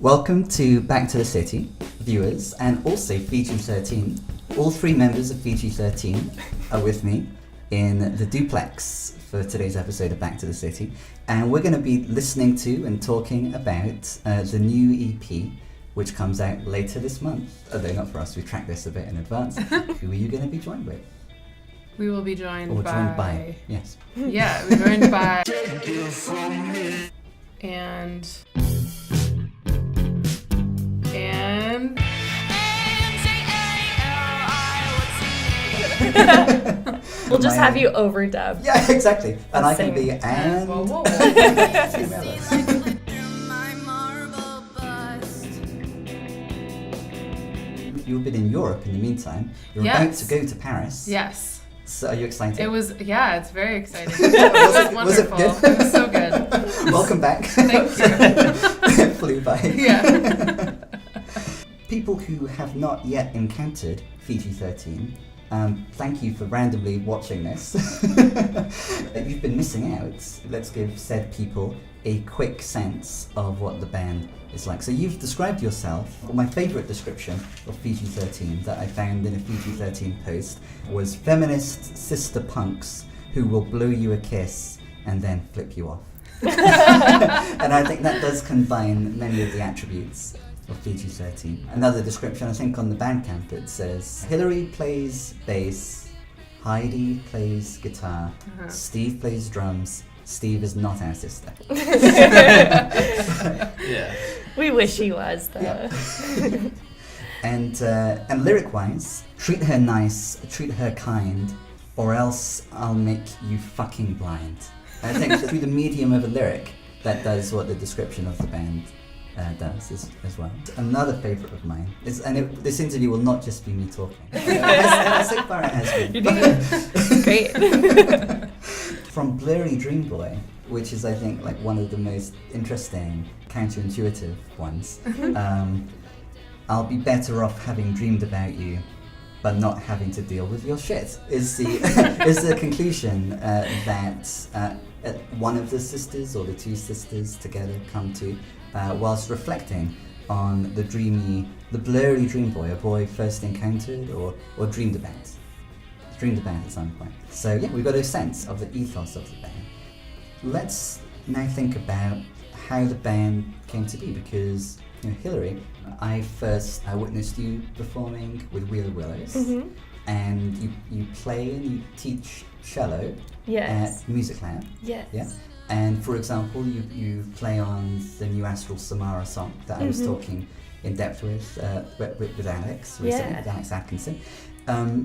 Welcome to Back to the City, viewers, and also FIJI-13. All three members of FIJI-13 are with me in the duplex for today's episode of Back to the City, and we're going to be listening to and talking about the new EP, which comes out later this month. Although not for us, we tracked this a bit in advance. Who are you going to be joined with? We will be joined by... joined by, yes. Yeah, we're joined by... And... We'll just have you overdub. Yeah, exactly. And I can be and... Whoa, whoa. You've been in Europe in the meantime. You're about to go to Paris. Yes. So are you excited? It's very exciting. It was wonderful. It was so good. Welcome back. Thank you. It flew by. Yeah. People who have not yet encountered FIJI-13, thank you for randomly watching this. You've been missing out. Let's give said people a quick sense of what the band is like. So you've described yourself. My favourite description of FIJI-13 that I found in a FIJI-13 post was feminist sister punks who will blow you a kiss and then flip you off. And I think that does combine many of the attributes of FIJI-13. Another description, I think on the Bandcamp, it says Hillary plays bass, Heidi plays guitar, Steve plays drums, Steve is not our sister. Yeah. We wish he was, though. Yeah. And lyric-wise, treat her nice, treat her kind, or else I'll make you fucking blind. I think through the medium of a lyric, that does what the description of the band does as well. Another favourite of mine is, this interview will not just be me talking. So far it has been. You're doing great. From Blurry Dream Boy, which is I think like one of the most interesting, counterintuitive ones. I'll be better off having dreamed about you, but not having to deal with your shit. Is the conclusion that one of the sisters or the two sisters together come to. Whilst reflecting on the blurry dream boy, a boy first encountered or dreamed about. Dreamed about at some point. So yeah, we've got a sense of the ethos of the band. Let's now think about how the band came to be, because Hillary, I first witnessed you performing with Wheeler Willows, and you play and you teach cello at Music Lab. Yes. Yeah. And for example, you play on the new Astral Samara song that I was talking in depth with Alex recently, with Alex Atkinson.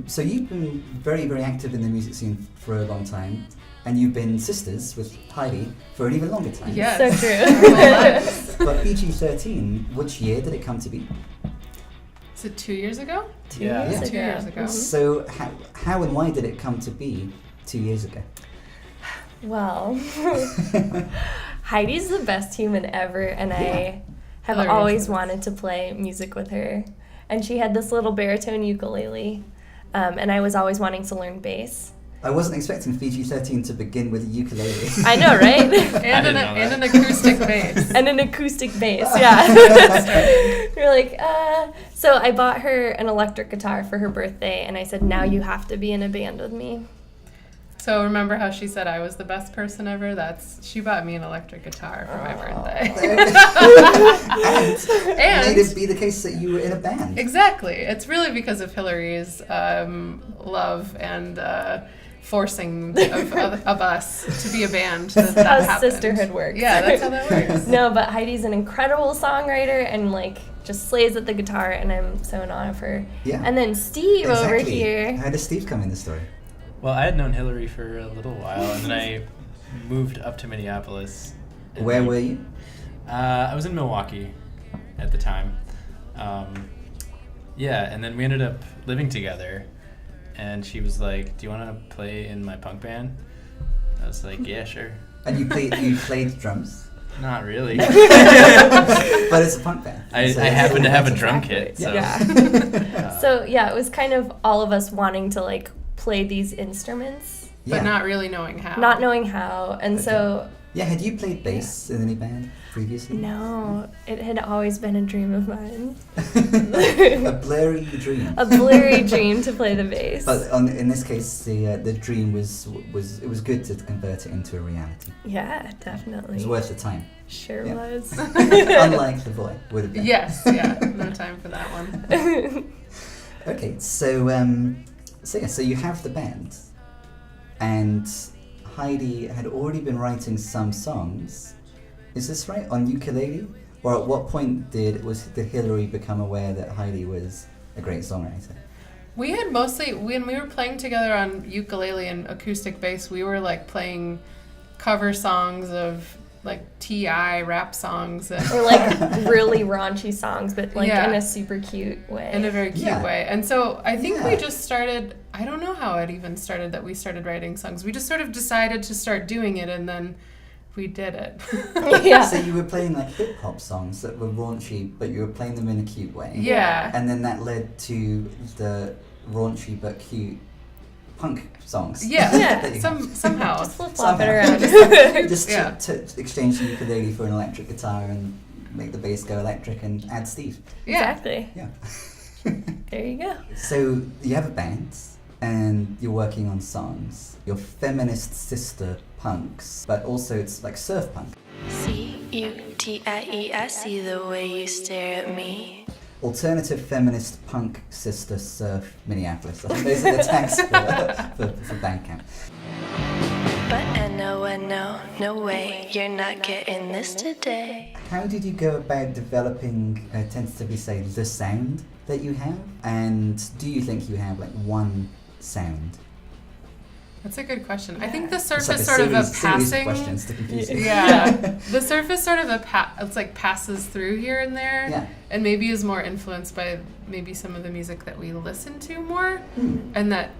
So you've been very, very active in the music scene for a long time, and you've been sisters with Heidi for an even longer time. Yes. So true. But FIJI-13, which year did it come to be? Is it 2 years ago? 2 years ago. 2 years ago. So how and why did it come to be 2 years ago? Well, Heidi's the best human ever, and I have Hilarious. always wanted to play music with her. And she had this little baritone ukulele, and I was always wanting to learn bass. I wasn't expecting FIJI-13 to begin with a ukulele. I know, right? and an acoustic bass. And an acoustic bass, yeah. We're like, So I bought her an electric guitar for her birthday, and I said, now you have to be in a band with me. So remember how she said I was the best person ever? She bought me an electric guitar for my birthday. and made it be the case that you were in a band. Exactly. It's really because of Hillary's love and forcing of us to be a band. That How happened. sisterhood works. Yeah, that's how that works. No, but Heidi's an incredible songwriter and just slays at the guitar, and I'm so in awe of her. Yeah. And then Steve over Exactly. here. How does Steve come in the story? Well, I had known Hillary for a little while, and then I moved up to Minneapolis. Where were you? I was in Milwaukee at the time. And then we ended up living together, and she was like, do you want to play in my punk band? I was like, yeah, sure. And you played drums? Not really. But it's a punk band. I happen to have a drum kit. So. Yeah. So, it was kind of all of us wanting to, play these instruments. But not really knowing how. Not knowing how. And so Yeah, had you played bass in any band previously? No, it had always been a dream of mine. A blurry dream. A blurry dream to play the bass. But in this case, the dream was good to convert it into a reality. Yeah, It definitely. was worth the time. Sure Yeah. was. Unlike the boy would have been. Yes, yeah, no time for that one. Okay, so you have the band, and Heidi had already been writing some songs. Is this right, on ukulele? Or at what point did Hillary become aware that Heidi was a great songwriter? We had mostly, when we were playing together on ukulele and acoustic bass, we were like playing cover songs of like T.I. rap songs. Or like really raunchy songs, but like Yeah. in a super cute way. In a very cute Yeah. way. And so I think Yeah. we just started, I don't know how it even started that we started writing songs. We just sort of decided to start doing it and then we did it. Yeah. So you were playing like hip hop songs that were raunchy, but you were playing them in a cute way. Yeah. And then that led to the raunchy but cute punk songs. Yeah, that you somehow. Just flip flop it Somehow. around. Just Yeah. to exchange the ukulele for an electric guitar and make the bass go electric and add Steve. Yeah. Exactly. Yeah. There you go. So you have a band and you're working on songs. You're feminist sister punks, but also it's like surf punk. C-U-T-I-E, see the way you stare at me. Alternative feminist punk sister surf Minneapolis. I think those are the tags for Bandcamp. But I know, no way, you're not getting this today. How did you go about developing, tentatively say, the sound that you have? And do you think you have like one sound? That's a good question. I think the surf It's like is sort of a series of passing. questions to confuse you. Yeah, the surf is sort of it's like passes through here and there, Yeah. and maybe is more influenced by maybe some of the music that we listen to more, Mm. and that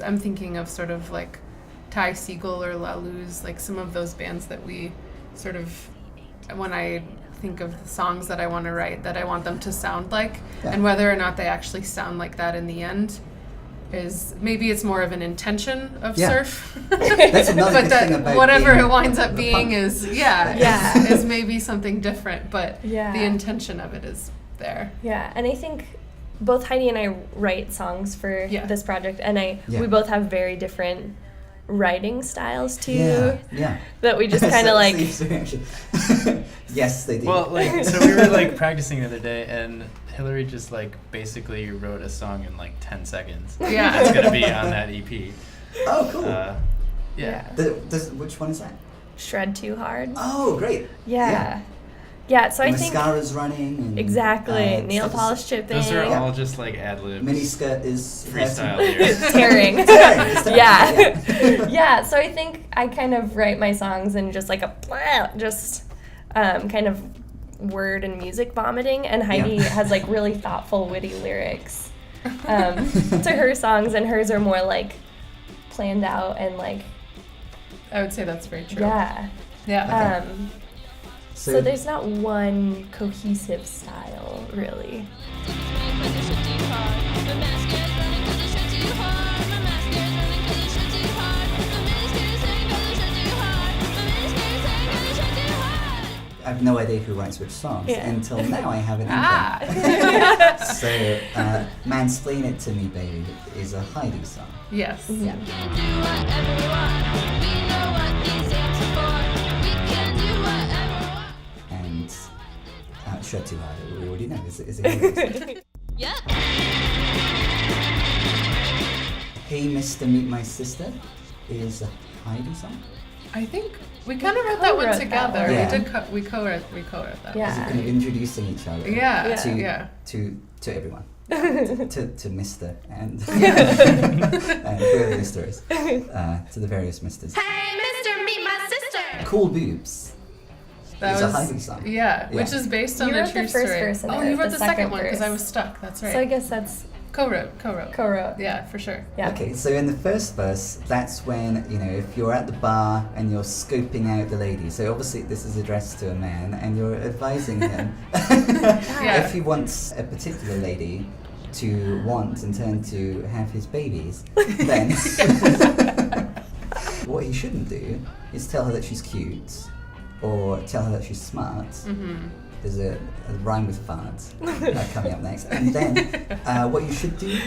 I'm thinking of sort of like Ty Segall or La Luz, like some of those bands that we sort of, when I think of the songs that I want to write, that I want them to sound like, Yeah. and whether or not they actually sound like that in the end is maybe it's more of an intention of Yeah. surf. That's another But good that thing about whatever being it winds up a being punk. is Yeah. is maybe something different, but Yeah. the intention of it is there. Yeah, and I think both Heidi and I write songs for Yeah. this project, and Yeah. we both have very different writing styles too. Yeah. That we just kind of So- like. so actually- yes, they do. Well, like, so we were like practicing the other day, and Hillary just like basically wrote a song in like 10 seconds. Yeah. That's gonna be on that EP. Oh, cool. Yeah. Which one is that? Shred Too Hard. Oh, great. Yeah. Yeah, so The I think. mascara's running. And, Exactly. Nail stuff is- polish chipping. Those are Yeah. all just like ad libs. Miniskirt is Freestyle lyrics. Tearing. It's tearing. Yeah. Yeah, so I think I kind of write my songs in just like a just kind of word and music vomiting, and Heidi Yeah. has like really thoughtful, witty lyrics to her songs, and hers are more like planned out and like, I would say that's very true. yeah. Yeah. Okay. So there's not one cohesive style, really. I have no idea who writes which songs Yeah. until now. I have an inkling. Ah. So, "Mansplain It to Me, Baby" is a Heidi song. Yes. Yeah. And "Shred Too Hard," we already know is a Hillary song. "Hey Mr. Meet My Sister" is a Heidi song. I think we kind of wrote that one co-wrote that together. one. Yeah. We co-wrote that. Yeah. Is it kind of introducing each other? Yeah. To Yeah. to everyone. to Mr. and whoever Mr. is. To the various Misters. Hey, mister, meet my sister! "Cool Boobs" That is was a Heidi song. Yeah, which Yeah. is based on You the wrote the true first story. verse and I Oh, wrote you wrote the the second second one because I verse. was stuck. That's right. So I guess that's Co-wrote. co-wrote. Yeah, for sure. Yeah. Okay, so in the first verse, that's when, if you're at the bar and you're scoping out the lady, so obviously this is addressed to a man, and you're advising him Yeah. if he wants a particular lady to want in turn to have his babies, then What he shouldn't do is tell her that she's cute or tell her that she's smart. There's a rhyme with fart coming up next. And then what you should do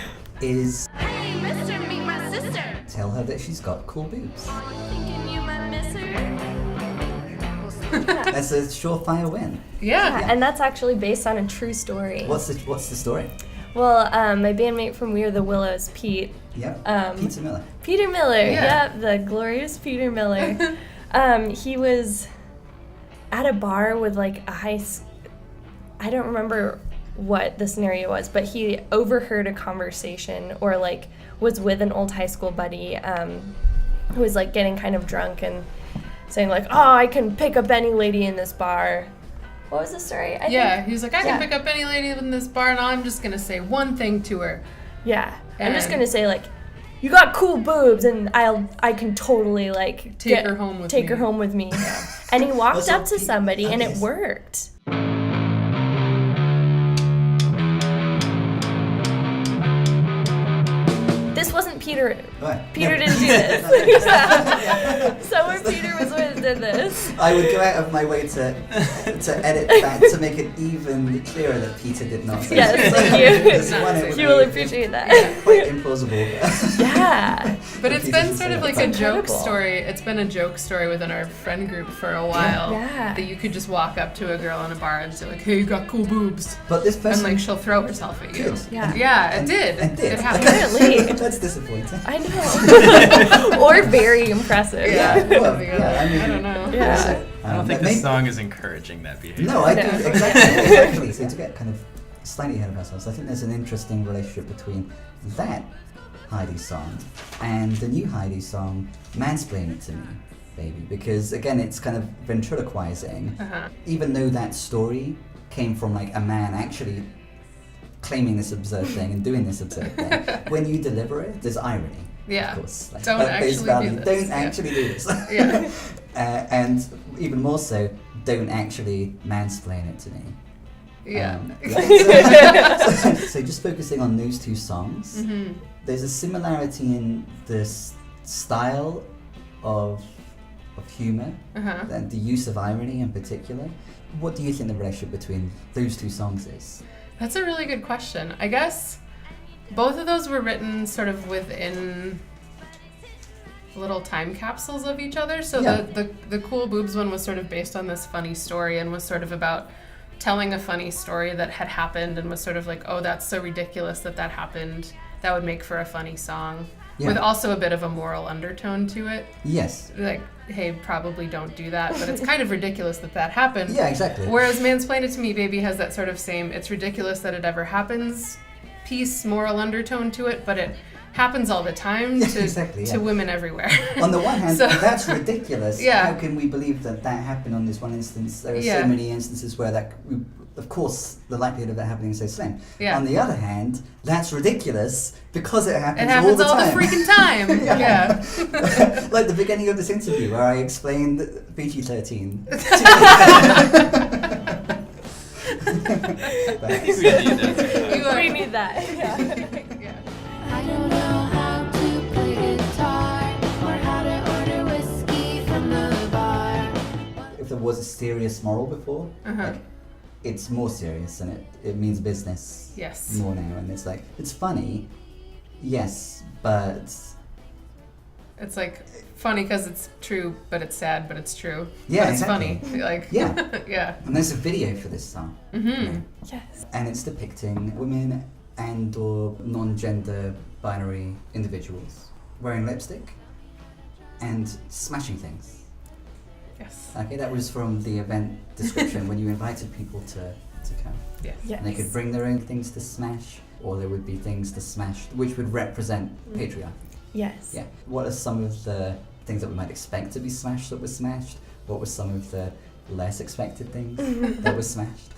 is Hey, mister, meet my sister. tell her that she's got cool boobs. Thinking you might miss her. That's a surefire win. Yeah. And that's actually based on a true story. What's the story? Well, my bandmate from We Are the Willows, Pete. Yep. Peter Miller. Peter Miller, Yeah. yep, the glorious Peter Miller. He was at a bar with like I don't remember what the scenario was, but he overheard a conversation or like was with an old high school buddy who was like getting kind of drunk and saying like, oh, I can pick up any lady in this bar. What was the story? I He was like, I Yeah. can pick up any lady in this bar, and I'm just gonna say one thing to her. Yeah. I'm just And- gonna say like, you got cool boobs, and I can totally like Take her home with take me. her home with me. And he walked Also, up to somebody, and it yes. worked. This wasn't Peter. Right. Peter No. didn't do this. Someone Peter was with did this. I would go out of my way to edit that to make it even clearer that Peter did not. say Yes, so. thank you. This one, it would You will be appreciate that. quite implausible. Yeah. But If it's he been doesn't sort say of that, like it's a joke incredible. story. It's been a joke story within our friend group for a while. Yeah. That you could just walk up to a girl in a bar and say like, hey, you got cool boobs. But this And person like she'll throw herself at you. Good. Yeah. Yeah, it And- did. and did. It happened. Apparently. That's disappointing. I know. Or very impressive. Yeah. Well, yeah, I mean, I don't know. Yeah. so, I don't think maybe- this song is encouraging that behavior. No, I do No. exactly. So to get kind of slightly ahead of ourselves, I think there's an interesting relationship between that Heidi song and the new Heidi song, "Mansplain It to Me, Baby," because again, it's kind of ventriloquizing. Uh-huh. Even though that story came from like a man actually claiming this absurd thing and doing this absurd thing, when you deliver it, there's irony. Yeah. Of course. Like, Don't at face actually value, do this. Don't Yeah. actually do this. Yeah. And even more so, don't actually mansplain it to me. Yeah. So just focusing on those two songs, Mm-hmm. there's a similarity in the style of humor Uh-huh. and the use of irony in particular. What do you think the relationship between those two songs is? That's a really good question. I guess both of those were written sort of within little time capsules of each other. So Yeah. the Cool Boobs one was sort of based on this funny story and was sort of about telling a funny story that had happened and was sort of like, oh, that's so ridiculous that that happened. That would make for a funny song. Yeah. With also a bit of a moral undertone to it. Yes. Like, hey, probably don't do that, but it's kind of ridiculous that that happened. Yeah, exactly. Whereas Mansplain It to Me, Baby has that sort of same, it's ridiculous that it ever happens piece, moral undertone to it, but it happens all the time to, Exactly, yeah. to women everywhere. On the one hand, So- that's ridiculous. Yeah. How can we believe that that happened on this one instance? There are Yeah. so many instances where that, of course, the likelihood of that happening is so slim. Yeah. On the other hand, that's ridiculous because it happens, It happens all the time. freaking time. Yeah. Like the beginning of this interview where I explained FIJI-13. We need that. You are- We need that. Yeah. yeah. I don't know how to play guitar or how to order whiskey from the bar. If there was a serious moral before, Uh-huh. like, it's more serious and it means business Yes. more now. And it's like, it's funny, yes, but It's like funny because it's true, but it's sad, but it's true. Yeah, but it's exactly. funny. Like, Yeah. yeah. and there's a video for this song. Mm-hmm. Yes. And it's depicting women and or non-gender binary individuals wearing lipstick and smashing things. Yes. Okay, that was from the event description when you invited people to come. Yes. Yes. And they could bring their own things to smash, or there would be things to smash which would represent patriarchy. Yes. Yeah. What are some of the things that we might expect to be smashed that were smashed? What were some of the less expected things that were smashed?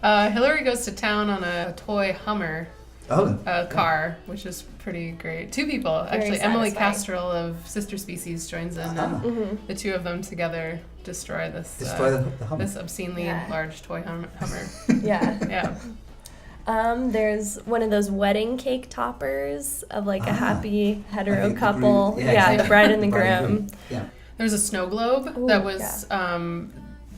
Hillary goes to town on a toy Hummer Oh, car, which is pretty great. Two people, Very actually. Emily satisfying. Castrol of Sister Species joins in, Ah. and the two of them together destroy this destroy the Hummer. this obscenely Yeah. large toy Hummer. Yeah. Yeah. There's one of those wedding cake toppers of like a happy hetero think the couple. groom- Yeah, the bride and the bride and groom. Yeah. There was a snow globe Ooh, that was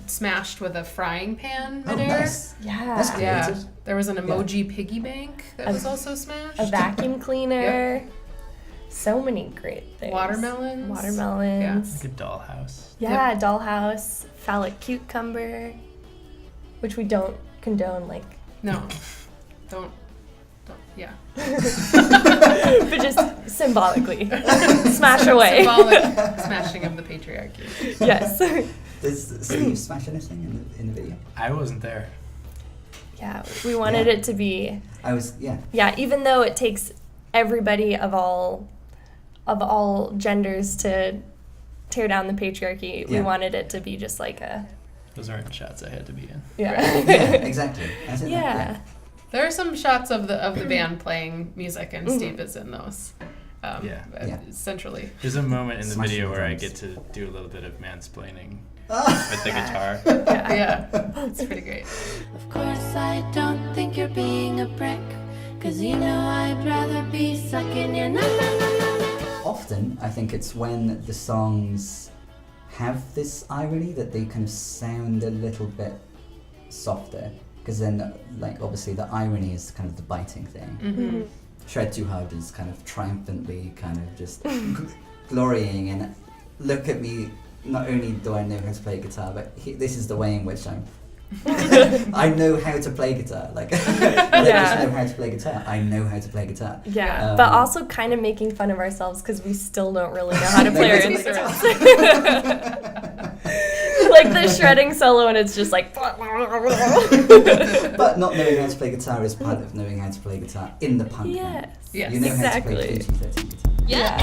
smashed with a frying pan Oh, midair. nice. Yeah. That's Yeah. creative. There was an emoji piggy bank that was also smashed. A vacuum cleaner. So many great things. Watermelons. Watermelons. Like a dollhouse. Yeah, dollhouse, phallic cucumber, which we don't condone, like, No. Don't. Yeah. but just symbolically smash away. Symbolic smashing of the patriarchy. Yes. Does Steve smash anything in the video? I wasn't there. Yeah, we wanted Yeah. it to be. I was, yeah. Yeah, even though it takes everybody of all genders to tear down the patriarchy, we Yeah. wanted it to be just like a Those aren't shots I had to be in. yeah. Yeah, exactly. I think Yeah. There are some shots of the band playing music, and Steve is in those. Yeah. Yeah. Centrally. There's a moment in the Smashing video where I drums. get to do a little bit of mansplaining with the guitar. Yeah. It's pretty great. Of course I don't think you're being a prick, 'cause you know I'd rather be sucking your Often, I think it's when the songs have this irony that they kind of sound a little bit softer. Because then, like, obviously the irony is kind of the biting thing. Mm-hmm. Shred Too Hard is kind of triumphantly kind of just glorying and look at me, not only do I know how to play guitar, but this is the way in which I know how to play guitar. Like, I don't just know how to play guitar, I know how to play guitar. Yeah, Um, but also kind of making fun of ourselves because we still don't really know how to play our No, instruments. Like the shredding solo, and it's just like. But not knowing how to play guitar is part of knowing how to play guitar in the punk band. Yes. Yes. You know how to Exactly. play FIJI-13 guitar. Yeah.